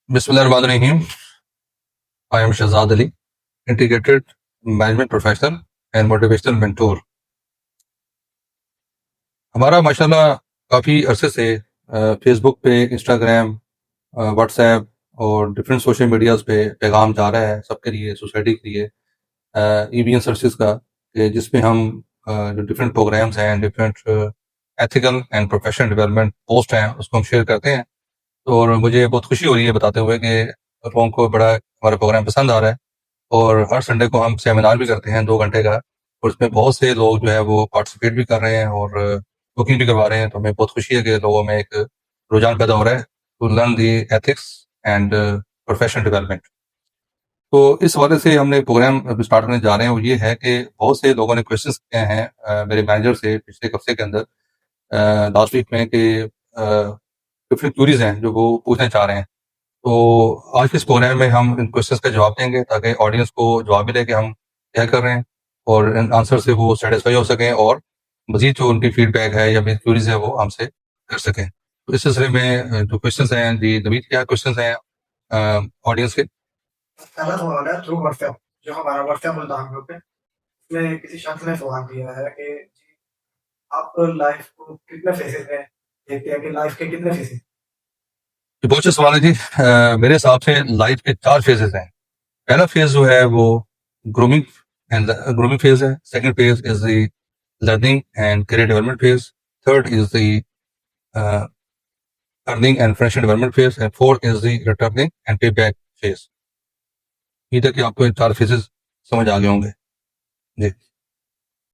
بسم اللہ الرحمن الرحیم. I am Shahzad Ali, integrated management professional and motivational mentor. ہمارا ماشاءاللہ کافی عرصے سے فیس بک پہ، انسٹاگرام، واٹس ایپ اور ڈفرینٹ سوشل میڈیاز پہ پیغام جا رہا ہے سب کے لیے، سوسائٹی کے لیے، EVN سروسز کا، کہ جس میں ہم جو ڈفرینٹ پروگرامز ہیں، different ethical and professional development post ہیں، اس کو ہم شیئر کرتے ہیں. اور مجھے بہت خوشی ہو رہی ہے بتاتے ہوئے کہ لوگوں کو بڑا ہمارا پروگرام پسند آ رہا ہے. اور ہر سنڈے کو ہم سیمینار بھی کرتے ہیں 2 گھنٹے کا، اور اس میں بہت سے لوگ جو ہے وہ پارٹیسپیٹ بھی کر رہے ہیں اور بکنگ بھی کروا رہے ہیں. تو ہمیں بہت خوشی ہے کہ لوگوں میں ایک رجحان پیدا ہو رہا ہے to learn the ethics and professional development. تو اس حوالے سے ہم نے پروگرام اسٹارٹ کرنے جا رہے ہیں. وہ یہ ہے کہ بہت سے لوگوں نے کویشچنس کیے ہیں میرے مینیجر سے پچھلے ہفتے کے اندر، لاسٹ ویک میں، کہ ڈفرینٹ کیوریز ہیں جو وہ پوچھنا چاہ رہے ہیں. تو آج کے اس پروگرام میں ہم ان کویشچنس کا جواب دیں گے تاکہ آڈینس کو جواب ملے کہ ہم کیا کر رہے ہیں، اور ان آنسر سے وہ سیٹسفائی ہو سکیں اور مزید جو ان کی فیڈ بیک ہے یا کیوریز ہے وہ ہم سے کر سکیں. تو اس سلسلے میں جو کویشچنس ہیں، جی نوید، کیا کویشچنس ہیں آڈینس کے؟ پہلا سوال ہے تھرو واٹس ایپ، جو ہمارا واٹس ایپ ملتان گروپ ہے، اس میں کسی شخص نے سوال کیا ہے کہ جی آپ لائف کو کتنے فیزز میں دیکھتے ہیں، کہ لائف کے کتنے فیزز؟ بہت اچھا سوال ہے جی. میرے حساب سے لائف کے 4 فیزز ہیں. پہلا فیز جو ہے وہ گرومنگ فیز ہے. Second phase is the learning and career development phase. Third is the earning and financial development phase. And fourth is the returning and pay back phase. یہ تک کہ آپ کو 4 فیزز سمجھ آ گئے ہوں گے. جی